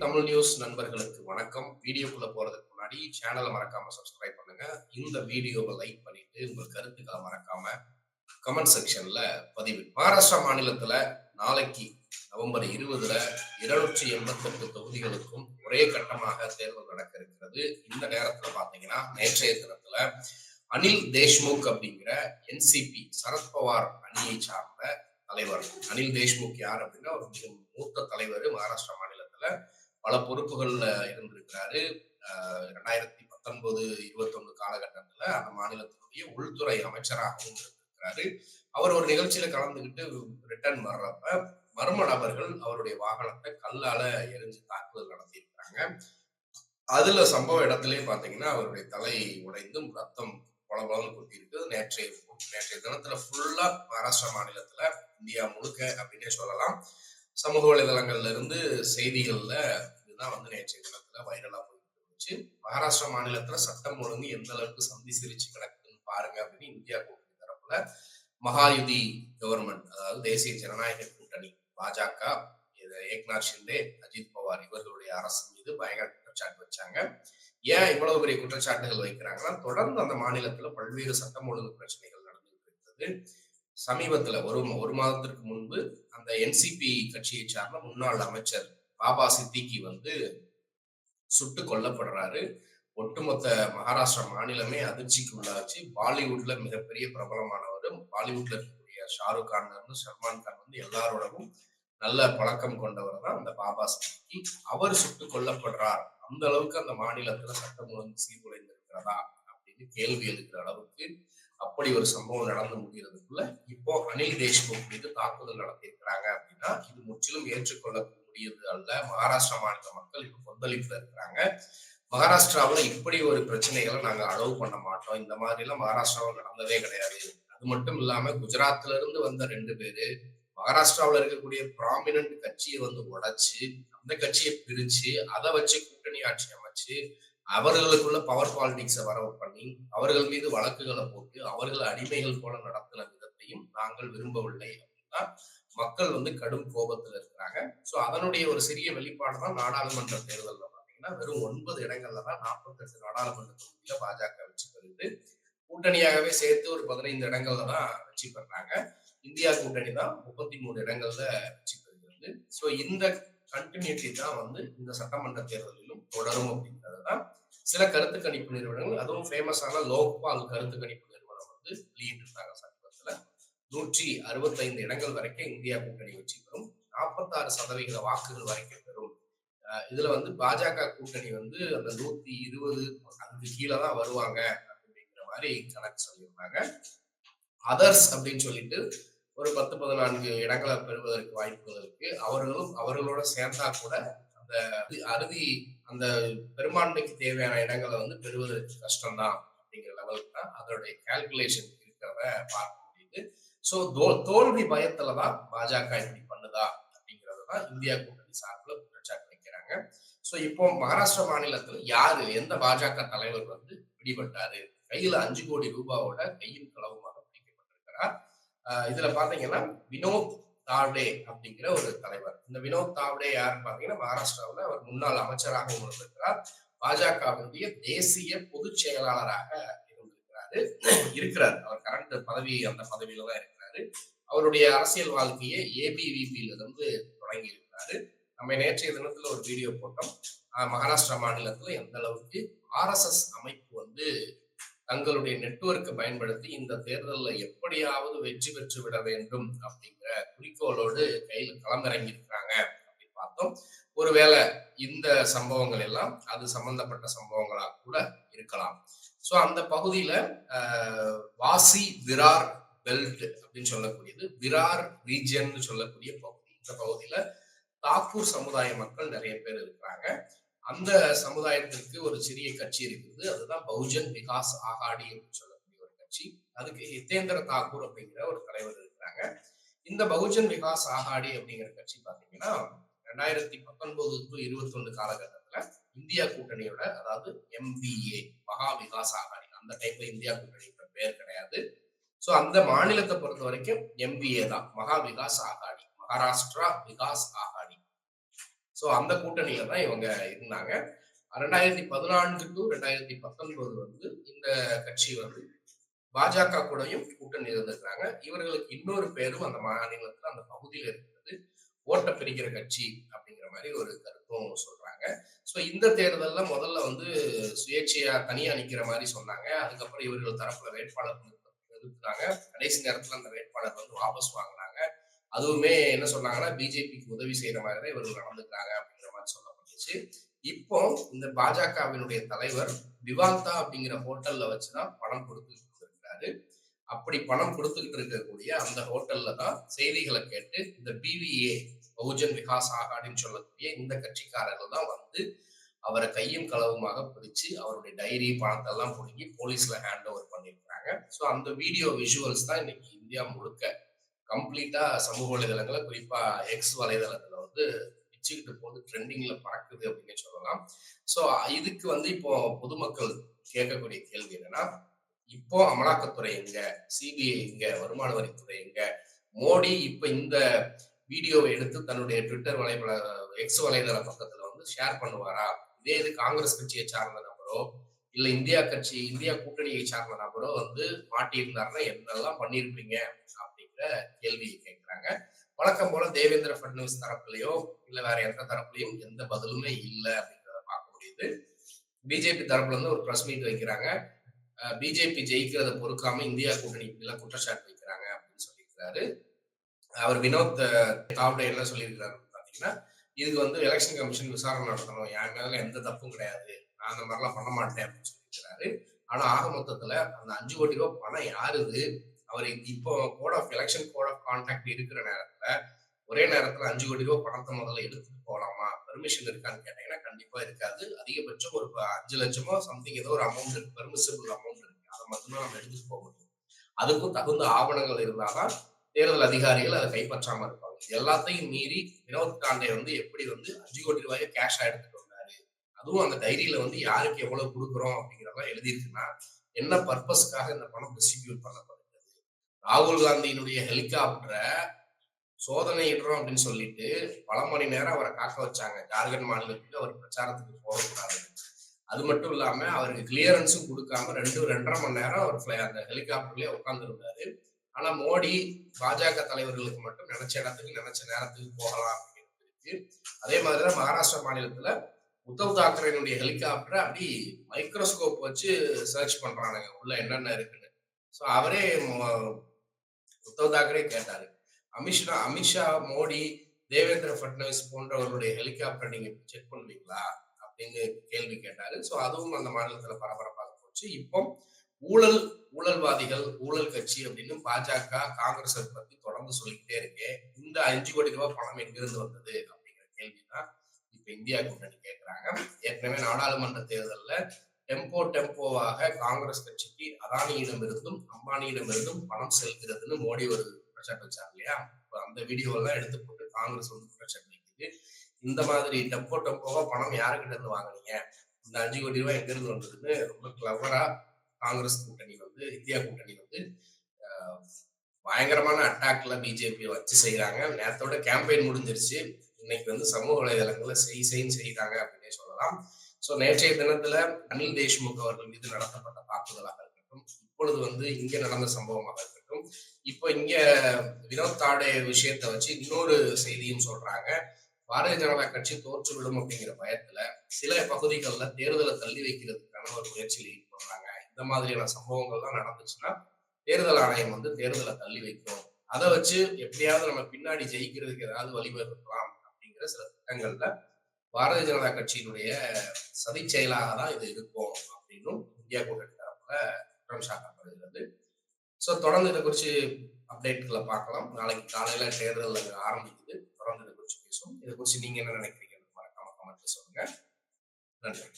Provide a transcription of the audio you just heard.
Tamil news நண்பர்களுக்கு வணக்கம். வீடியோக்குள்ள போறதுக்கு முன்னாடி சேனலை மறக்காம சப்ஸ்கிரைப் பண்ணுங்க. இந்த வீடியோவை லைக் பண்ணிட்டு உங்கள் கருத்துக்களை மறக்காம கமெண்ட் செக்ஷன்ல பதிவு. மகாராஷ்டிரா மாநிலத்துல நாளைக்கு நவம்பர் 20 288 தொகுதிகளுக்கும் ஒரே கட்டமாக தேர்தல் நடக்க இருக்கிறது. இந்த நேரத்துல பாத்தீங்கன்னா நேற்றைய தினத்துல அனில் தேஷ்முக் அப்படிங்கிற என்சிபி சரத்பவார் அணியை சார்ந்த தலைவர். அனில் தேஷ்முக் யார் அப்படின்னா ஒரு மிக மூத்த தலைவர். மகாராஷ்டிரா மாநிலத்துல பல பொறுப்புகள்ல இருந்திருக்கிறாரு. 2019-21 காலகட்டத்துல அந்த மாநிலத்தினுடைய உள்துறை அமைச்சராகவும் இருந்திருக்கிறாரு. அவர் ஒரு நிகழ்ச்சியில கலந்துகிட்டு ரிட்டர்ன் வர்றப்ப மர்ம நபர்கள் அவருடைய வாகனத்தை கல்லால எரிஞ்சு தாக்குதல் நடத்தியிருக்கிறாங்க. அதுல சம்பவ இடத்திலே பாத்தீங்கன்னா அவருடைய தலை உடைந்தும் ரத்தம் பலபலன்னு கொட்டியிருக்கு. நேற்றைய தினத்துல ஃபுல்லா மகாராஷ்டிரா மாநிலத்துல இந்தியா முழுக்க அப்படின்னே சொல்லலாம் சமூக வலைதளங்கள்ல இருந்து செய்திகள்ல இதுதான் நேற்றைய தினத்துல வைரலா போயிட்டு இருந்துச்சு. மகாராஷ்டிரா மாநிலத்துல சட்டம் ஒழுங்கு எந்த அளவுக்கு சந்தி சிரிச்சு கிடக்குதுன்னு பாருங்க அப்படின்னு இந்தியா கூட்டணி தரப்புல மகாயுதி கவர்மெண்ட், அதாவது தேசிய ஜனநாயக கூட்டணி பாஜக, ஏக்நாத் ஷிண்டே, அஜித் பவார் இவர்களுடைய அரசு மீது பயங்கர குற்றச்சாட்டு வச்சாங்க. ஏன் இவ்வளவு பெரிய குற்றச்சாட்டுகள் வைக்கிறாங்கன்னா, தொடர்ந்து அந்த மாநிலத்துல பல்வேறு சட்டம் ஒழுங்கு பிரச்சனைகள் நடந்துட்டு இருக்கிறது. சமீபத்துல ஒரு மாதத்திற்கு முன்பு அந்த என்சிபி கட்சியை சார்ந்த முன்னாள் அமைச்சர் பாபா சித்திகி சுட்டு கொல்லப்படுறாரு. ஒட்டுமொத்த மகாராஷ்டிரா மாநிலமே அதிர்ச்சிக்கு உள்ளாச்சு. பாலிவுட்ல மிகப்பெரிய பிரபலமானவர், பாலிவுட்ல இருக்கக்கூடிய ஷாருக் கான்ல இருந்து சல்மான் கான் எல்லாரோடவும் நல்ல பழக்கம் கொண்டவர் தான் அந்த பாபா சித்திகி. அவர் சுட்டு கொல்லப்படுறார். அந்த அளவுக்கு அந்த மாநிலத்துல சட்டம் ஒழுங்கு சீர்குலைந்து இருக்கிறதா அப்படின்னு கேள்வி எழுக்கிற அளவுக்கு அப்படி ஒரு சம்பவம் நடந்து முடிகிறதுக்குள்ள இப்போ அனில் தேஷ்முக் மீது தாக்குதல் நடத்தியிருக்கிறாங்க அப்படின்னா இது முற்றிலும் ஏற்றுக்கொள்ள முடியாது அல்ல. மகாராஷ்டிரா மாநில மக்கள் இப்ப கொந்தளிப்புல இருக்கிறாங்க. மகாராஷ்டிராவில் இப்படி ஒரு பிரச்சனைகளை நாங்க அலோவ் பண்ண மாட்டோம். இந்த மாதிரி எல்லாம் மகாராஷ்டிராவில் நடந்ததே கிடையாது. அது மட்டும் இல்லாம குஜராத்ல இருந்து வந்த 2 பேரு மகாராஷ்டிராவில் இருக்கக்கூடிய ப்ராமினன்ட் கட்சியை உடைச்சு அந்த கட்சியை பிரிச்சு அதை வச்சு கூட்டணி ஆட்சி அமைச்சு அவர்களுக்குள்ள பவர் பாலிடிக்ஸை வரவு பண்ணி அவர்கள் மீது வழக்குகளை போட்டு அவர்கள் அடிமைகள் போல நடத்தின விதத்தையும் நாங்கள் விரும்பவில்லை அப்படின்னா மக்கள் கடும் கோபத்துல இருக்கிறாங்க. சோ அதனுடைய ஒரு சிறிய வெளிப்பாடு தான் நாடாளுமன்ற தேர்தல்ல பாத்தீங்கன்னா வெறும் 9 இடங்கள்ல தான் 48 நாடாளுமன்ற தொகுதியில பாஜக வெற்றி பெறுது. கூட்டணியாகவே சேர்த்து ஒரு 15 இடங்கள்ல தான் வெற்றி பெறாங்க. இந்தியா கூட்டணி தான் 33 இடங்கள்ல வெற்றி பெறுகிறது. சோ இந்த கண்டினியூட்டி தான் இந்த சட்டமன்ற தேர்தலிலும் தொடரும் அப்படின்றதுதான் சில கருத்து கணிப்பு நிறுவனங்கள், அதுவும் ஃபேமஸான லோக்பால் கருத்து கணிப்பு நிறுவனம் வெளியிட்டிருந்தாங்க. சமீபத்துல 165 இடங்கள் வரைக்கும் இந்தியா கூட்டணி வெற்றி பெறும், 46% வாக்குகள் வரைக்கும் பெறும். இதுல பாஜக கூட்டணி அந்த 120 அதுக்கு கீழே தான் வருவாங்க அப்படிங்கிற மாதிரி கணக்கு சொல்லியிருந்தாங்க. அதர்ஸ் அப்படின்னு சொல்லிட்டு ஒரு 10-14 இடங்களை பெறுவதற்கு வாய்ப்புகள் இருக்கு. அவர்களோட சேர்ந்தா கூட அந்த பெரும்பான்மைக்கு தேவையான இடங்களை பெறுவதற்கு கஷ்டம்தான் அப்படிங்கிற லெவலுக்கு தான் அதோடைய கால்குலேஷன் இருக்கிறத பார்க்க முடியுது. சோ தோல்வி பயத்துலதான் பாஜக இப்படி பண்ணுதா அப்படிங்கறதான் இந்தியா கூட்டணி சார்பில் குற்றச்சாட்டு வைக்கிறாங்க. சோ இப்போ மகாராஷ்டிரா மாநிலத்துல எந்த பாஜக தலைவர் பிடிபட்டாரு, கையில 5 கோடி ரூபாயோட கையும் களவுமாக பிடிக்கப்பட்டிருக்கிறார். இதுல பாத்தீங்கன்னா வினோத் தாவ்டே அப்படிங்கிற ஒரு தலைவர். இந்த வினோத் தாவ்டே யாருன்னு பாத்தீங்கன்னா மகாராஷ்டிராவில் அவர் முன்னாள் அமைச்சராக இருந்திருக்கிறார். பாஜகவினுடைய தேசிய பொதுச் செயலாளராக இருக்கிறார். அவர் கரண்ட் அந்த பதவியில தான் இருக்கிறாரு. அவருடைய அரசியல் வாழ்க்கையை ஏபிவிபியில தொடங்கி இருக்கிறாரு. நம்ம நேற்றைய தினத்துல ஒரு வீடியோ போட்டோம். மகாராஷ்டிரா மாநிலத்துல எந்த அளவுக்கு RSS அமைப்பு தங்களுடைய நெட்வொர்க்கை பயன்படுத்தி இந்த தேர்தலில் எப்படியாவது வெற்றி பெற்று விட வேண்டும் அப்படிங்கிற குறிக்கோளோடு கையில களமிறங்கி இருக்கிறாங்க அப்படின்னு பார்த்தோம். ஒருவேளை இந்த சம்பவங்கள் எல்லாம் அது சம்பந்தப்பட்ட சம்பவங்களா கூட இருக்கலாம். சோ அந்த பகுதியில வாசி விரார் பெல்ட் அப்படின்னு சொல்லக்கூடியது, விரார் ரீஜியன் சொல்லக்கூடிய பகுதி. இந்த பகுதியில தாக்கூர் சமுதாய மக்கள் நிறைய பேர் இருக்கிறாங்க. அந்த சமுதாயத்திற்கு ஒரு சிறிய கட்சி இருக்குது, அதுதான் பகுஜன் விகாஸ் ஆகாடி என்று சொல்லக்கூடிய ஒரு கட்சி. அதுக்கு ஹிதேந்திர தாக்கூர் அப்படிங்கிற ஒரு தலைவர் இருக்கிறாங்க. இந்த பகுஜன் விகாஸ் ஆகாடி அப்படிங்கிற கட்சி பாத்தீங்கன்னா 2019-21 காலகட்டத்துல இந்தியா கூட்டணியோட, அதாவது MVA மகா விகாஸ் ஆகாடி, அந்த டைப்ல இந்தியா கூட்டணியோட பேர் கிடையாது. சோ அந்த மாநிலத்தை பொறுத்த வரைக்கும் MVA தான், மகா விகாஸ் ஆகாடி, மகாராஷ்டிரா விகாஸ் ஆகாடி. சோ அந்த கூட்டணியில தான் இவங்க இருந்தாங்க. 2014 டு 2019 வந்து இந்த கட்சி வந்து பாஜக கூடயும் கூட்டணி இருந்திருக்கிறாங்க. இவர்களுக்கு இன்னொரு பேரும் அந்த மாநிலத்துல அந்த பகுதியில இருக்கிறது ஓட்ட பிரிக்கிற கட்சி அப்படிங்கிற மாதிரி ஒரு கருத்தும் சொல்றாங்க. சோ இந்த தேர்தல்ல முதல்ல வந்து சுயேட்சையா தனியா நிக்கிற மாதிரி சொன்னாங்க. அதுக்கப்புறம் இவர்கள் தரப்புல வேட்பாளர் நிறுத்தினாங்க. கடைசி நேரத்துல அந்த வேட்பாளர் வந்து வாபஸ் வாங்கினாங்க. அதுவுமே என்ன சொன்னாங்கன்னா பிஜேபிக்கு உதவி செய்யற மாதிரி தான் இவர்கள் நடந்துக்கிறாங்க அப்படிங்கிற மாதிரி சொல்லப்பட்டுச்சு. இப்போ இந்த பாஜகவினுடைய தலைவர் விவாந்தா அப்படிங்கிற ஹோட்டல்ல வச்சுதான் பணம் கொடுத்துட்டு இருக்காரு. அப்படி பணம் கொடுத்துக்கிட்டு இருக்கக்கூடிய அந்த ஹோட்டல்ல தான் செய்திகளை கேட்டு இந்த பிவிஏ பகுஜன் விகாஸ் ஆகாடின்னு சொல்லக்கூடிய இந்த கட்சிக்காரர்கள் தான் வந்து அவரை கையும் களவுமாக பிடிச்சு அவருடைய டைரி பணத்தை எல்லாம் பிடுங்கி போலீஸ்ல ஹேண்ட் ஓவர் பண்ணியிருக்காங்க. ஸோ அந்த வீடியோ விஷுவல்ஸ் தான் இன்னைக்கு இந்தியா முழுக்க கம்ப்ளீட்டா சமூக வலைதளங்களை குறிப்பா எக்ஸ் வலைதளத்துல வந்து பிச்சுக்கிட்டு போது ட்ரெண்டிங்ல பறக்குது அப்படின்னு சொல்லலாம். ஸோ இதுக்கு வந்து இப்போ பொதுமக்கள் கேட்கக்கூடிய கேள்வி என்னன்னா, இப்போ அமலாக்கத்துறை எங்க, சிபிஐ எங்க, வருமான வரித்துறை எங்க, மோடி இப்ப இந்த வீடியோவை எடுத்து தன்னுடைய ட்விட்டர் வலைதள எக்ஸ் வலைதள பக்கத்துல வந்து ஷேர் பண்ணுவாரா? இதே இது காங்கிரஸ் கட்சியை சார்ந்த நபரோ இல்ல இந்தியா கூட்டணியை சார்ந்த நபரோ வந்து மாட்டியிருந்தாருன்னா என்னெல்லாம் பண்ணியிருப்பீங்க அப்படிங்கிற கேள்வியை கேட்கிறாங்க. வழக்கம் போல தேவேந்திர பட்னவிஸ் தரப்புலையோ இல்ல வேற எந்த தரப்புலையும் எந்த பதிலுமே இல்லை அப்படிங்கிறத பார்க்க முடியுது. பிஜேபி தரப்புல இருந்து ஒரு பிரஸ் மீட் வைக்கிறாங்க. பிஜேபி ஜெயிக்கிறத பொறுக்காம இந்தியா கூட்டணி எல்லாம் குற்றச்சாட்டு வைக்கிறாங்க அப்படின்னு சொல்லியிருக்கிறாரு. அவர் வினோத் தாவ்டே என்ன சொல்லியிருக்கிறாரு பாத்தீங்கன்னா, இதுக்கு வந்து எலெக்ஷன் கமிஷன் விசாரணை நடத்தணும், என் மேல எந்த தப்பும் கிடையாது, நான் அந்த மாதிரிலாம் பண்ண மாட்டேன் அப்படின்னு சொல்லியிருக்கிறாரு. ஆனா ஆக மொத்தத்துல அந்த 5 கோடி ரூபாய் பணம் யாருது, அவர் இப்போ எலெக்ஷன் கோட் ஆஃப் கான்டாக்ட் இருக்கிற நேரத்துல ஒரே நேரத்துல 5 கோடி ரூபாய் பணத்தை முதல்ல எடுத்துட்டு போலாமா, பெர்மிஷன் இருக்கான்னு கேட்டீங்கன்னா கண்டிப்பா இருக்காது. அதிகபட்சம் ஒரு 5 லட்சமோ சம்திங் ஏதோ ஒரு அமௌண்ட் இருக்கு, பெர்மிசிபிள் அமௌண்ட் இருக்கு, அதை மட்டும்தான் நம்ம எடுத்துட்டு போக முடியும். அதுக்கும் தகுந்த ஆவணங்கள் இருந்தாதான் தேர்தல் அதிகாரிகள் அதை கைப்பற்றாம இருப்பாங்க. எல்லாத்தையும் மீறி வினோத் தாண்டே வந்து எப்படி வந்து 5 கோடி ரூபாயை கேஷா எடுத்துட்டு வந்தாரு, அதுவும் அந்த டைரியில வந்து யாருக்கு எவ்வளவு கொடுக்குறோம் அப்படிங்கிறதெல்லாம் எழுதியிருக்குன்னா என்ன பர்பஸ்க்காக இந்த பணம் டிஸ்ட்ரிபியூட் பண்ணப்படுகிறது. ராகுல் காந்தியினுடைய ஹெலிகாப்டரை சோதனையிடுறோம் அப்படின்னு சொல்லிட்டு பல மணி நேரம் அவரை காக்க வச்சாங்க ஜார்க்கண்ட் மாநிலத்துக்கு அவர் பிரச்சாரத்துக்கு போகக்கூடாது. அது மட்டும் இல்லாம அவருக்கு கிளியரன்ஸும் கொடுக்காம 2.5 மணி நேரம் அவர் அந்த ஹெலிகாப்டர்லயே உட்கார்ந்து இருந்தாரு. ஆனா மோடி பாஜக தலைவர்களுக்கு மட்டும் நினைச்ச இடத்துக்கு நினைச்ச நேரத்துக்கு போகலாம் அப்படின்னு இருக்கு. அதே மாதிரிதான் மகாராஷ்டிரா மாநிலத்துல உத்தவ் தாக்கரேனுடைய ஹெலிகாப்டரை அப்படி மைக்ரோஸ்கோப் வச்சு சர்ச் பண்றானுங்க உள்ள என்னென்ன இருக்குன்னு. சோ அவரே உத்தவ் தாக்கரே கேட்டாரு, அமித்ஷா, மோடி, தேவேந்திர பட்னவிஸ் போன்றவர்களுடைய ஹெலிகாப்டர் நீங்க செக் பண்ணுவீங்களா அப்படின்னு கேள்வி கேட்டாரு. சோ அதுவும் அந்த மாநிலத்துல பரபரப்பாக போச்சு. இப்போ ஊழல்வாதிகள், ஊழல் கட்சி அப்படின்னு பாஜக, காங்கிரஸ் பத்தி தொடர்ந்து சொல்லிக்கிட்டே இருக்கு. இந்த 5 கோடி ரூபாய் பணம் எங்கிருந்து வந்தது அப்படிங்கிற கேள்விதான் இப்ப இந்தியா கூட்டணி கேட்கிறாங்க. ஏற்கனவே நாடாளுமன்ற தேர்தல்ல டெம்போவாக காங்கிரஸ் கட்சிக்கு அதானியிடம் இருந்தும் அம்பானியிடம் இருந்தும் பணம் செல்கிறதுன்னு மோடி ஒரு குற்றச்சாட்டு வச்சார் இல்லையா? அந்த வீடியோலாம் எடுத்து போட்டு காங்கிரஸ் வந்து குற்றச்சாட்டு வைக்குது. இந்த மாதிரி டெம்போவா பணம் யாருக்கிட்ட இருந்து வாங்கினீங்க, இந்த 5 கோடி ரூபாய் எங்க இருந்து வந்ததுன்னு ரொம்ப கிளவரா காங்கிரஸ் கூட்டணி வந்து இந்தியா கூட்டணி வந்து பயங்கரமான அட்டாக்ல பிஜேபி வச்சு செய்யறாங்க. நேரத்தோட கேம்பெயின் முடிஞ்சிருச்சு. இன்னைக்கு வந்து சமூக வலைதளங்கள்ல செய்யறாங்க அப்படின்னே சொல்லலாம். சோ நேற்றைய தினத்துல அனில் தேஷ்முக் அவர்கள் மீது நடத்தப்பட்ட தாக்குதலாக இருக்கட்டும், இப்பொழுது வந்து இங்க நடந்த சம்பவமாக இருக்கட்டும், இப்போ இங்க வினோத் தாடே விஷயத்தை வச்சு இன்னொரு செய்தியும் சொல்றாங்க. பாரதிய ஜனதா கட்சி தோற்றுவிடும் அப்படிங்கிற பயத்துல சில பகுதிகளில் தேர்தலை தள்ளி வைக்கிறதுக்கான ஒரு முயற்சியில் ஈடுபடுறாங்க. இந்த மாதிரியான சம்பவங்கள்லாம் நடந்துச்சுன்னா தேர்தல் ஆணையம் வந்து தேர்தலை தள்ளி வைக்கும், அதை வச்சு எப்படியாவது நம்ம பின்னாடி ஜெயிக்கிறதுக்கு ஏதாவது வழிவகுக்கலாம் அப்படிங்கிற சில திட்டங்கள்ல பாரதிய ஜனதா கட்சியினுடைய சதி செயலாக தான் இது இருக்கும் அப்படின்னும் இந்தியா கூட்டணி தரப்புல குற்றம் சாட்டப்படுகிறது. ஸோ தொடர்ந்து இதை குறித்து அப்டேட்களை பார்க்கலாம். நாளைக்கு காலையில தேர்தல் ஆரம்பிக்குது. தொடர்ந்து இதை குறித்து பேசுவோம். இதை குறித்து நீங்க என்ன நினைக்கிறீங்க மறக்காம கமெண்ட்ல சொல்லுங்க. நன்றி.